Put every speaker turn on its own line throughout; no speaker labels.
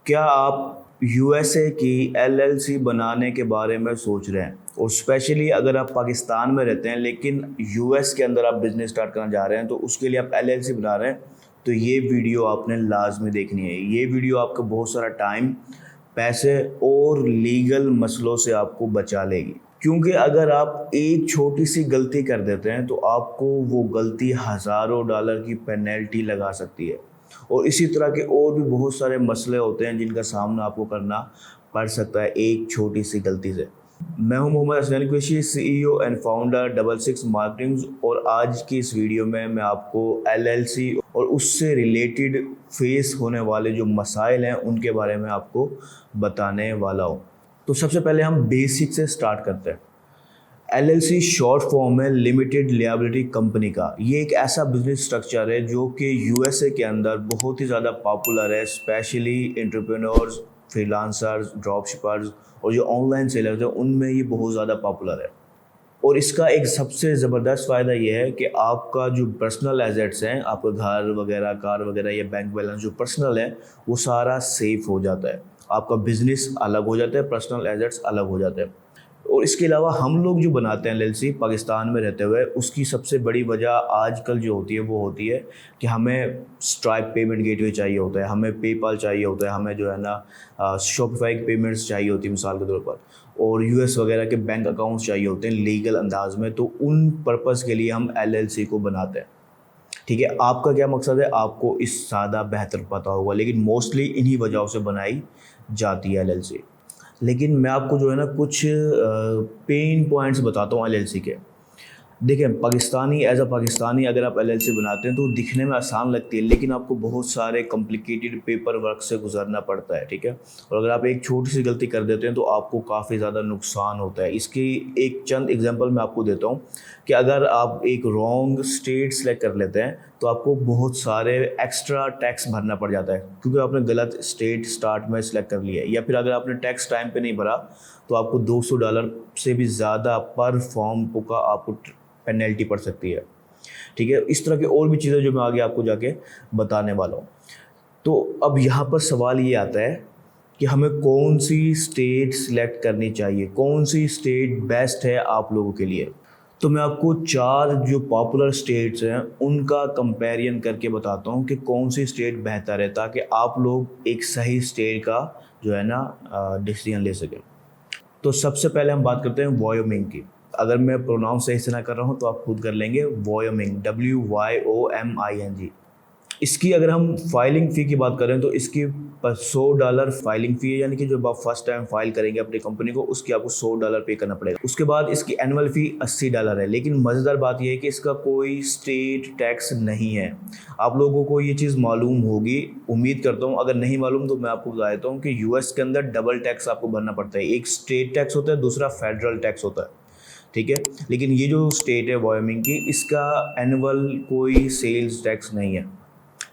क्या आप यूएसए की एलएलसी बनाने के बारे में सोच रहे हैं? और स्पेशली अगर आप पाकिस्तान में रहते हैं लेकिन यूएस के अंदर आप बिज़नेस स्टार्ट करना चाह रहे हैं, तो उसके लिए आप एलएलसी बना रहे हैं, तो ये वीडियो आपने लाजमी देखनी है। ये वीडियो आपका बहुत सारा टाइम, पैसे और लीगल मसलों से आपको बचा लेगी। क्योंकि अगर आप एक छोटी सी गलती कर देते हैं तो आपको वो गलती हज़ारों डॉलर की पेनल्टी लगा सकती है। और इसी तरह के और भी बहुत सारे मसले होते हैं जिनका सामना आपको करना पड़ सकता है एक छोटी सी गलती से। मैं हूं Mohammad Aslam Qureshi, CEO and founder double six marketing, और आज की इस वीडियो में मैं आपको एलएलसी और उससे रिलेटेड फेस होने वाले जो मसाइल हैं उनके बारे में आपको बताने वाला हूं। तो सबसे पहले हम बेसिक से स्टार्ट करते हैं। एलएलसी शॉर्ट फॉर्म है लिमिटेड लियाबिलिटी कंपनी का। ये एक ऐसा बिजनेस स्ट्रक्चर है जो कि यूएसए के अंदर बहुत ही ज़्यादा पॉपुलर है, specially entrepreneurs, freelancers, drop shippers और जो ऑनलाइन सेलर्स हैं उनमें ये बहुत ज़्यादा पॉपुलर है। और इसका एक सबसे ज़बरदस्त फ़ायदा ये है कि आपका जो पर्सनल एसेट्स हैं, आपका घर वगैरह, कार वगैरह या बैंक बैलेंस जो पर्सनल है, वो सारा सेफ हो जाता है। आपका बिजनेस अलग हो जाता है, पर्सनल एसेट्स अलग हो जाते हैं। और इसके अलावा हम लोग जो बनाते हैं एलएलसी पाकिस्तान में रहते हुए, उसकी सबसे बड़ी वजह आजकल जो होती है वो होती है कि हमें स्ट्राइप पेमेंट गेटवे चाहिए होता है, हमें पेपाल चाहिए होता है, हमें जो है ना शॉपिफाई पेमेंट्स चाहिए होती है मिसाल के तौर पर, और यूएस वगैरह के बैंक अकाउंट्स चाहिए होते हैं लीगल अंदाज में। तो उन पर्पज़ के लिए हम एलएलसी को बनाते हैं। ठीक है, आपका क्या मकसद है आपको इस ज़्यादा बेहतर पता होगा, लेकिन मोस्टली इन्हीं वजहों से बनाई जाती है एलएलसी। लेकिन मैं आपको जो है ना कुछ पेन पॉइंट्स बताता हूँ एलएलसी के। देखिए, पाकिस्तानी अगर आप एलएलसी बनाते हैं तो दिखने में आसान लगती है, लेकिन आपको बहुत सारे कॉम्प्लिकेटेड पेपर वर्क से गुजरना पड़ता है। ठीक है, और अगर आप एक छोटी सी गलती कर देते हैं तो आपको काफ़ी ज़्यादा नुकसान होता है। इसकी एक चंद एग्जांपल मैं आपको देता हूँ कि अगर आप एक रॉन्ग स्टेट सेलेक्ट कर लेते हैं तो आपको बहुत सारे एक्स्ट्रा टैक्स भरना पड़ जाता है, क्योंकि आपने गलत स्टेट स्टार्ट में सेलेक्ट कर लिया है, या फिर अगर आपने टैक्स टाइम पे नहीं भरा तो आपको $200 से भी ज़्यादा पर फॉर्म का आपको पेनल्टी पड़ सकती है। ठीक है, इस तरह की और भी चीज़ें जो मैं आगे आपको जाके बताने वाला हूँ। तो अब यहाँ पर सवाल ये आता है कि हमें कौन सी स्टेट सिलेक्ट करनी चाहिए, कौन सी स्टेट बेस्ट है आप लोगों के लिए। तो मैं आपको 4 जो पॉपुलर स्टेट्स हैं उनका कंपैरिजन करके बताता हूँ कि कौन सी स्टेट बेहतर है, ताकि आप लोग एक सही स्टेट का जो है ना डिसीजन ले सकें। तो सबसे पहले हम बात करते हैं वायोमिंग की। अगर मैं प्रोनाउंस सही से ना कर रहा हूँ तो आप खुद कर लेंगे। Wyoming, WYOMING। इसकी अगर हम फाइलिंग फ़ी की बात करें तो इसकी $100 फाइलिंग फ़ी है, यानी कि जब आप फर्स्ट टाइम फाइल करेंगे अपनी कंपनी को उसकी आपको $100 पे करना पड़ेगा। उसके बाद इसकी एनुअल फ़ी $80 है। लेकिन मज़ेदार बात यह है कि इसका कोई स्टेट टैक्स नहीं है। आप लोगों को ये चीज़ मालूम होगी, उम्मीद करता हूँ। अगर नहीं मालूम तो मैं आपको बता देता हूँ कि यूएस के अंदर डबल टैक्स आपको भरना पड़ता है। एक स्टेट टैक्स होता है, दूसरा फेडरल टैक्स होता है। ठीक है, लेकिन ये जो स्टेट है वायोमिंग की, इसका एनुअल कोई सेल्स टैक्स नहीं है।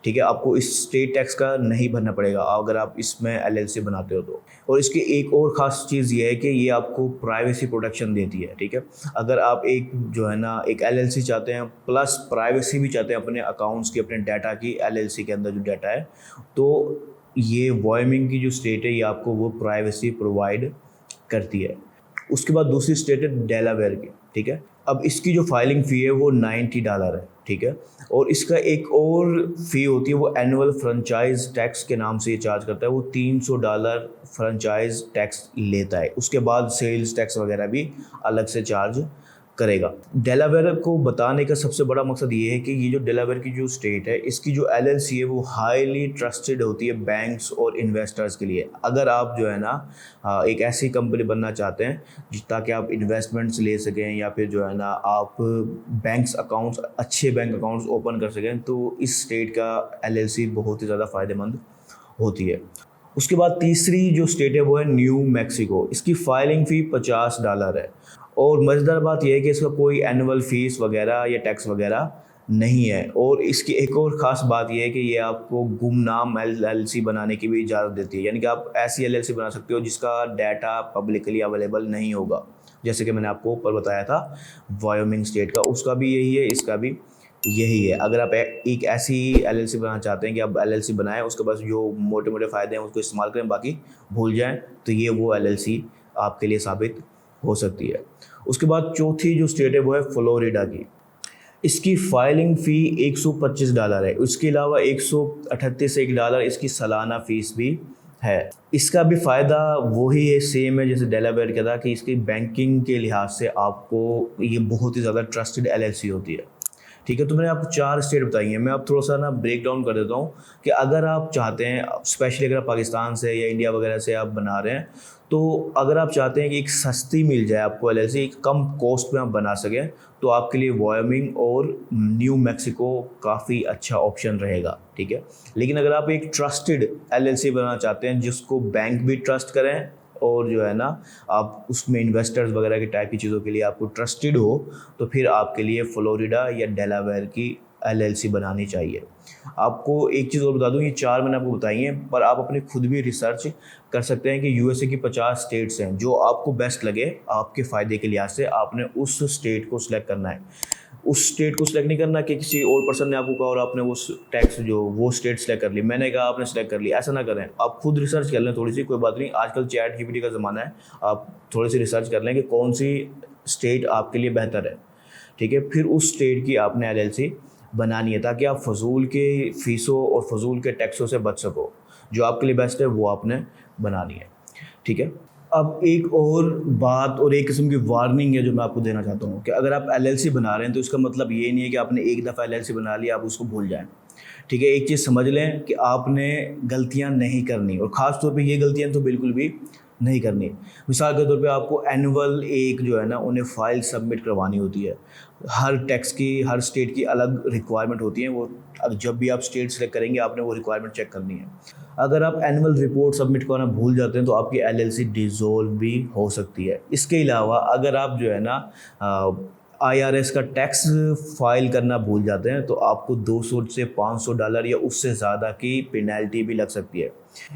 ठीक है, आपको इस स्टेट टैक्स का नहीं भरना पड़ेगा अगर आप इसमें एलएलसी बनाते हो तो। और इसकी एक और ख़ास चीज़ ये है कि ये आपको प्राइवेसी प्रोटेक्शन देती है। ठीक है, अगर आप एक जो है ना एक एलएलसी चाहते हैं प्लस प्राइवेसी भी चाहते हैं अपने अकाउंट्स की, अपने डाटा की, एलएलसी के अंदर जो डाटा है, तो ये वायोमिंग की जो स्टेट है ये आपको वो प्राइवेसी प्रोवाइड करती है। उसके बाद दूसरी स्टेट है डेलावेयर की। ठीक है, अब इसकी जो फाइलिंग फ़ी है वो $90 है। ठीक है, और इसका एक और फ़ी होती है, वो एनुअल फ्रेंचाइज टैक्स के नाम से ये चार्ज करता है। वो $300 फ्रेंचाइज टैक्स लेता है। उसके बाद सेल्स टैक्स वगैरह भी अलग से चार्ज करेगा। डेलावेयर को बताने का सबसे बड़ा मकसद ये है कि ये जो डेलावेयर की जो स्टेट है, इसकी जो एलएलसी है वो हाईली ट्रस्टेड होती है बैंक्स और इन्वेस्टर्स के लिए। अगर आप जो है ना एक ऐसी कंपनी बनना चाहते हैं ताकि आप इन्वेस्टमेंट्स ले सकें, या फिर जो है ना आप बैंक्स अकाउंट्स, अच्छे बैंक अकाउंट्स ओपन कर सकें, तो इस स्टेट का एलएलसी बहुत ही ज़्यादा फ़ायदेमंद होती है। उसके बाद तीसरी जो स्टेट है वो है न्यू मैक्सिको। इसकी फाइलिंग फ़ी $50 है। और मज़ेदार बात यह है कि इसका कोई एनुअल फीस वगैरह या टैक्स वगैरह नहीं है। और इसकी एक और ख़ास बात यह है कि ये आपको गुमनाम एलएलसी बनाने की भी इजाज़त देती है, यानी कि आप ऐसी एलएलसी बना सकते हो जिसका डाटा पब्लिकली अवेलेबल नहीं होगा, जैसे कि मैंने आपको ऊपर बताया था वायोमिंग स्टेट का, उसका भी यही है, इसका भी यही है। अगर आप एक ऐसी एलएलसी बनाना चाहते हैं कि आप एलएलसी बनाएं, उसके पास जो मोटे मोटे फ़ायदे हैं उसको इस्तेमाल करें, बाकी भूल जाएं, तो ये वो एलएलसी आपके लिए साबित हो सकती है। उसके बाद चौथी जो स्टेट है वो है फ्लोरिडा की। इसकी फाइलिंग फ़ी $125 है। उसके अलावा 138 एक डॉलर इसकी सालाना फ़ीस भी है। इसका भी फ़ायदा वही है, सेम है जैसे डेलावेयर का था, कि इसकी बैंकिंग के लिहाज से आपको ये बहुत ही ज़्यादा ट्रस्टेड एलएलसी होती है। ठीक है, तो मैंने आपको 4 स्टेट बताई हैं। मैं अब थोड़ा सा ना ब्रेक डाउन कर देता हूँ कि अगर आप चाहते हैं, स्पेशली अगर आप पाकिस्तान से या इंडिया वगैरह से आप बना रहे हैं, तो अगर आप चाहते हैं कि एक सस्ती मिल जाए आपको एलएलसी, एक कम कॉस्ट में आप बना सकें, तो आपके लिए वायोमिंग और न्यू मैक्सिको काफ़ी अच्छा ऑप्शन रहेगा। ठीक है, लेकिन अगर आप एक ट्रस्टेड एलएलसी बनाना चाहते हैं जिसको बैंक भी ट्रस्ट करें और जो है ना आप उसमें इन्वेस्टर्स वगैरह के टाइप की चीज़ों के लिए आपको ट्रस्टेड हो, तो फिर आपके लिए फ्लोरिडा या डेलावेयर की एलएलसी बनानी चाहिए। आपको एक चीज़ और बता दूं, ये 4 मैंने आपको बताई हैं, पर आप अपने खुद भी रिसर्च कर सकते हैं कि यूएसए की 50 स्टेट्स हैं, जो आपको बेस्ट लगे आपके फ़ायदे के लिहाज से आपने उस स्टेट को सिलेक्ट करना है। उस स्टेट को सिलेक्ट नहीं करना कि किसी और पर्सन ने आपको कहा और आपने वो टैक्स जो वो स्टेट सेलेक्ट कर ली, मैंने कहा आपने सेलेक्ट कर ली, ऐसा ना करें। आप खुद रिसर्च कर लें थोड़ी सी, कोई बात नहीं, आजकल चैट जीपीटी का ज़माना है, आप थोड़ी सी रिसर्च कर लें कि कौन सी स्टेट आपके लिए बेहतर है। ठीक है, फिर उस स्टेट की आपने एलएलसी बनानी है ताकि आप फजूल के फ़ीसों और फजूल के टैक्सों से बच सको। जो आपके लिए बेस्ट है वो आपने बनानी है। ठीक है, अब एक और बात और एक किस्म की वार्निंग है जो मैं आपको देना चाहता हूँ कि अगर आप एलएलसी बना रहे हैं तो इसका मतलब ये नहीं है कि आपने एक दफ़ा एलएलसी बना लिया आप उसको भूल जाएं। ठीक है, एक चीज़ समझ लें कि आपने गलतियाँ नहीं करनी, और ख़ास तौर पे ये गलतियाँ तो बिल्कुल भी नहीं करनी। मिसाल के तौर पे आपको एनुअल एक जो है ना उन्हें फ़ाइल सबमिट करवानी होती है। हर टैक्स की, हर स्टेट की अलग रिक्वायरमेंट होती है, वो जब भी आप स्टेट सेलेक्ट करेंगे आपने वो रिक्वायरमेंट चेक करनी है। अगर आप एनुअल रिपोर्ट सबमिट करना भूल जाते हैं तो आपकी एलएलसी डिसॉल्व भी हो सकती है। इसके अलावा अगर आप जो है ना आईआरएस का टैक्स फाइल करना भूल जाते हैं तो आपको 200 से $500 या उससे ज़्यादा की पेनल्टी भी लग सकती है।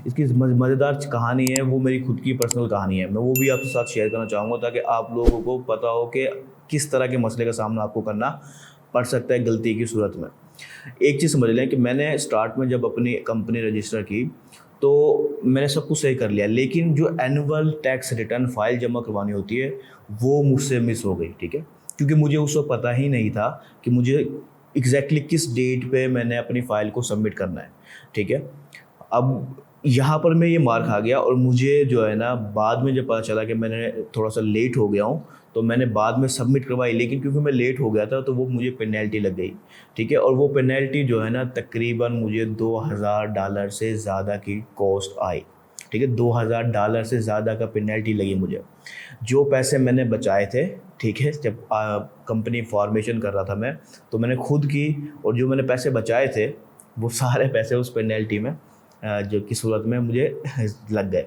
इसकी मज़ेदार कहानी है, वो मेरी खुद की पर्सनल कहानी है, मैं वो भी आपके साथ शेयर करना चाहूँगा ताकि आप लोगों को पता हो कि किस तरह के मसले का सामना आपको करना पड़ सकता है गलती की सूरत में। एक चीज़ समझ लें कि मैंने स्टार्ट में जब अपनी कंपनी रजिस्टर की तो मैंने सब कुछ सही कर लिया, लेकिन जो एनुअल टैक्स रिटर्न फाइल जमा करवानी होती है वो मुझसे मिस हो गई। ठीक है, क्योंकि मुझे उस वक्त पता ही नहीं था कि मुझे एग्जैक्टली किस डेट पे मैंने अपनी फ़ाइल को सबमिट करना है। ठीक है, अब यहाँ पर मैं ये मार खा गया और मुझे जो है ना बाद में जब पता चला कि मैंने थोड़ा सा लेट हो गया हूँ तो मैंने बाद में सबमिट करवाई, लेकिन क्योंकि मैं लेट हो गया था तो वो मुझे पेनल्टी लग गई। ठीक है, और वो पेनल्टी जो है ना तकरीबन मुझे $2000 से ज़्यादा की कॉस्ट आई। ठीक है, $2000 से ज़्यादा का पेनल्टी लगी मुझे। जो पैसे मैंने बचाए थे, ठीक है, जब कंपनी फॉर्मेशन कर रहा था मैं, तो मैंने खुद की, और जो मैंने पैसे बचाए थे वो सारे पैसे उस पेनल्टी में जो की सूरत में मुझे लग गए।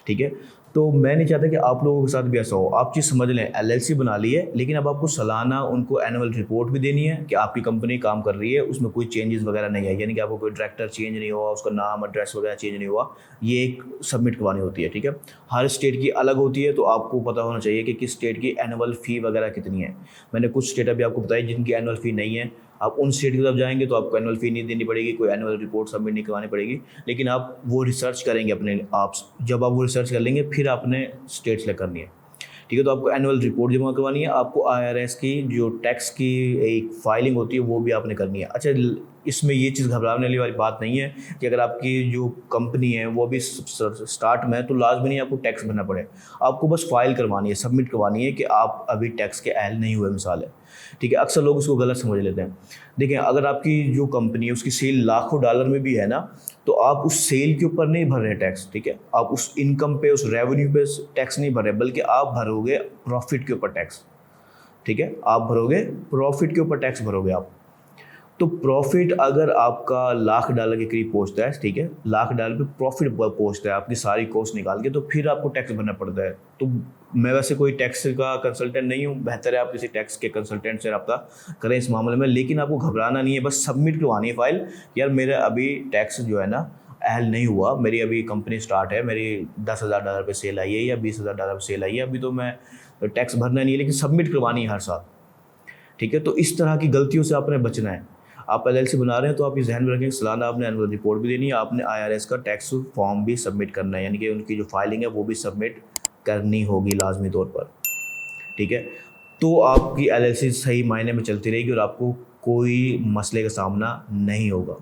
ठीक है, तो मैं नहीं चाहता कि आप लोगों के साथ भी ऐसा हो। आप चीज़ समझ लें, एलएलसी बना ली है, लेकिन अब आपको सालाना उनको एनुअल रिपोर्ट भी देनी है कि आपकी कंपनी काम कर रही है, उसमें कोई चेंजेस वगैरह नहीं है, यानी कि आपको कोई डायरेक्टर चेंज नहीं हुआ, उसका नाम एड्रेस वगैरह चेंज नहीं हुआ, ये एक सबमिट करवानी होती है। ठीक है, हर स्टेट की अलग होती है, तो आपको पता होना चाहिए कि किस स्टेट की एनुअल फ़ी वगैरह कितनी है। मैंने कुछ स्टेट अभी आपको बताई जिनकी एनुअल फ़ी नहीं है। आप उन स्टेट की तरफ जाएंगे तो आपको एनुअल फ़ी नहीं देनी पड़ेगी, कोई एनुअल रिपोर्ट सबमिट नहीं करवानी पड़ेगी, लेकिन आप वो रिसर्च करेंगे अपने आप। जब आप वो रिसर्च कर लेंगे फिर आपने स्टेट सेलेक्ट करनी है। ठीक है, तो आपको एनुअल रिपोर्ट जमा करवानी है, आपको आईआरएस की जो टैक्स की एक फाइलिंग होती है वो भी आपने करनी है। अच्छा, इसमें ये चीज़ घबराने वाली बात नहीं है कि अगर आपकी जो कंपनी है वो भी स्टार्ट में है तो लाजमी नहीं आपको टैक्स भरना पड़े, आपको बस फाइल करवानी है, सबमिट करवानी है कि आप अभी टैक्स के अहल नहीं हुए, मिसाल है। ठीक है, अक्सर लोग उसको गलत समझ लेते हैं। देखिए, अगर आपकी जो कंपनी है उसकी सेल लाखों डॉलर में भी है ना, तो आप उस सेल के ऊपर नहीं भर रहे टैक्स। ठीक है, आप उस इनकम पे, उस रेवेन्यू पे टैक्स नहीं भर रहे, बल्कि आप भरोगे प्रॉफिट के ऊपर टैक्स। ठीक है, आप भरोगे प्रॉफिट के ऊपर टैक्स भरोगे आप। तो प्रॉफिट अगर आपका $1,00,000 के करीब पहुंचता है, ठीक है, $1,00,000 पे प्रॉफिट पहुंचता है आपकी सारी कॉस्ट निकाल के, तो फिर आपको टैक्स भरना पड़ता है। तो मैं वैसे कोई टैक्स का कंसल्टेंट नहीं हूँ, बेहतर है आप किसी टैक्स के कंसल्टेंट से रब्ता करें इस मामले में, लेकिन आपको घबराना नहीं है, बस सबमिट करवानी है फाइल। यार मेरा अभी टैक्स जो है ना अहल नहीं हुआ, मेरी अभी कंपनी स्टार्ट है, मेरी $10,000 पे सेल आई है या $20,000 पे सेल आई है, अभी तो मैं टैक्स भरना नहीं है, लेकिन सबमिट करवानी है हर साल। ठीक है। तो इस तरह की गलतियों से आपने बचना है। आप एलएलसी बना रहे हैं तो आप ये ध्यान में रखें, सालाना आपने एनुअल रिपोर्ट भी देनी है, आपने आईआरएस का टैक्स फॉर्म भी सबमिट करना है, यानी कि उनकी जो फाइलिंग है वो भी सबमिट करनी होगी लाजमी तौर पर, ठीक है। तो आपकी एलएलसी सही मायने में चलती रहेगी और आपको कोई मसले का सामना नहीं होगा।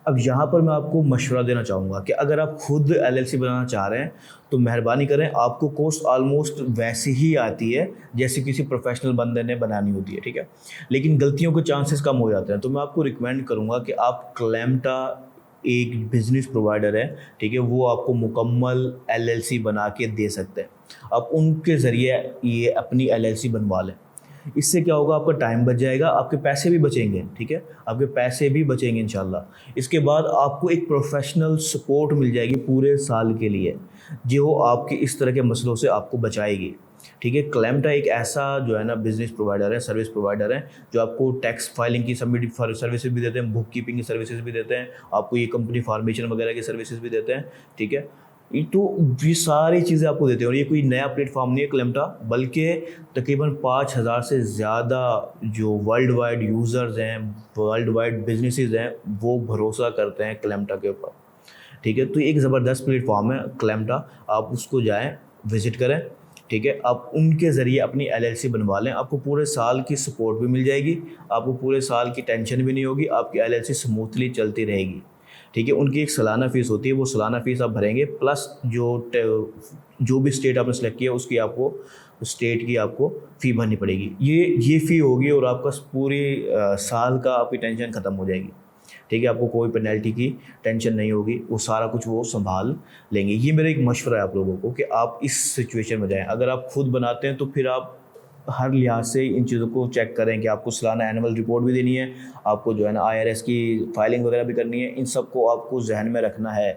अब यहाँ पर मैं आपको मशवरा देना चाहूँगा कि अगर आप खुद एलएलसी बनाना चाह रहे हैं तो मेहरबानी करें, आपको कॉस्ट ऑलमोस्ट वैसी ही आती है जैसे किसी प्रोफेशनल बंदे ने बनानी होती है, ठीक है। लेकिन गलतियों के चांसेस कम हो जाते हैं। तो मैं आपको रिकमेंड करूँगा कि आप क्लेम्टा एक बिज़नेस प्रोवाइडर है, ठीक है, वो आपको मुकम्मल एलएलसी बना के दे सकते हैं। आप उनके ज़रिए ये अपनी एलएलसी बनवा लें। इससे क्या होगा, आपका टाइम बच जाएगा, आपके पैसे भी बचेंगे, ठीक है, आपके पैसे भी बचेंगे इंशाल्लाह। इसके बाद आपको एक प्रोफेशनल सपोर्ट मिल जाएगी पूरे साल के लिए, जो आपके इस तरह के मसलों से आपको बचाएगी, ठीक है। क्लेम्टा एक ऐसा जो है ना बिज़नेस प्रोवाइडर है, सर्विस प्रोवाइडर है, जो आपको टैक्स फाइलिंग की सबमिट सर्विसेज भी देते हैं, बुक कीपिंग की सर्विसेज भी देते हैं, आपको ये कंपनी फॉर्मेशन वगैरह की सर्विसेज भी देते हैं, ठीक है। तो ये सारी चीज़ें आपको देते हैं और ये कोई नया प्लेटफॉर्म नहीं है क्लेम्टा, बल्कि तकरीबन 5,000 से ज़्यादा जो वर्ल्ड वाइड यूज़र्स हैं, वर्ल्ड वाइड बिजनेसेस हैं, वो भरोसा करते हैं क्लेम्टा के ऊपर, ठीक है। तो एक ज़बरदस्त प्लेटफॉर्म है क्लेम्टा, आप उसको जाएँ, विज़िट करें, ठीक है। आप उनके ज़रिए अपनी एलएलसी बनवा लें, आपको पूरे साल की सपोर्ट भी मिल जाएगी, आपको पूरे साल की टेंशन भी नहीं होगी, आपकी एलएलसी स्मूथली चलती रहेगी, ठीक है। उनकी एक सालाना फ़ीस होती है, वो सालाना फ़ीस आप भरेंगे, प्लस जो भी स्टेट आपने सेलेक्ट किया उसकी आपको स्टेट की आपको फ़ी भरनी पड़ेगी। ये फ़ी होगी और आपका पूरी साल का आपकी टेंशन ख़त्म हो जाएगी, ठीक है। आपको कोई पेनल्टी की टेंशन नहीं होगी, वो सारा कुछ वो संभाल लेंगे। ये मेरा एक मशवरा है आप लोगों को कि आप इस सिचुएशन में जाएं। अगर आप खुद बनाते हैं तो फिर आप हर लिहाज से इन चीज़ों को चेक करें कि आपको सालाना एनुअल रिपोर्ट भी देनी है, आपको जो है ना आईआरएस की फाइलिंग वगैरह भी करनी है। इन सब को आपको जहन में रखना है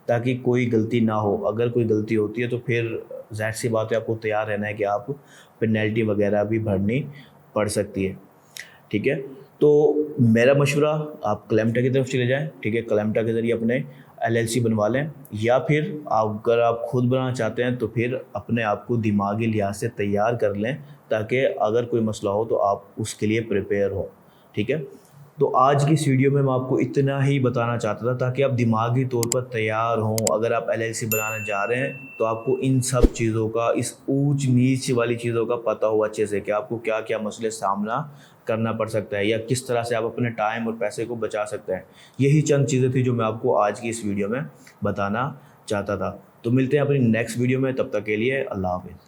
ताकि कोई गलती ना हो। अगर कोई गलती होती है तो फिर ज़ाहिर सी बात है आपको तैयार रहना है कि आप पेनल्टी वगैरह भी भरनी पड़ सकती है, ठीक है। तो मेरा मशवरा, आप क्लेम्टा की तरफ चले जाएं, ठीक है, क्लेम्टा के ज़रिए अपने एलएलसी बनवा लें, या फिर अगर आप खुद बनाना चाहते हैं तो फिर अपने आप को दिमागी लिहाज से तैयार कर लें ताकि अगर कोई मसला हो तो आप उसके लिए प्रिपेयर हो, ठीक है। तो आज की इस वीडियो में मैं आपको इतना ही बताना चाहता था ताकि आप दिमागी तौर पर तैयार हों। अगर आप एलएलसी बनाने जा रहे हैं तो आपको इन सब चीज़ों का, इस ऊंच नीच वाली चीज़ों का पता हो अच्छे से कि आपको क्या क्या मसले सामना करना पड़ सकता है या किस तरह से आप अपने टाइम और पैसे को बचा सकते हैं। यही चंद चीज़ें थी जो मैं आपको आज की इस वीडियो में बताना चाहता था। तो मिलते हैं अपनी नेक्स्ट वीडियो में, तब तक के लिए अल्लाह हाफ़िज़।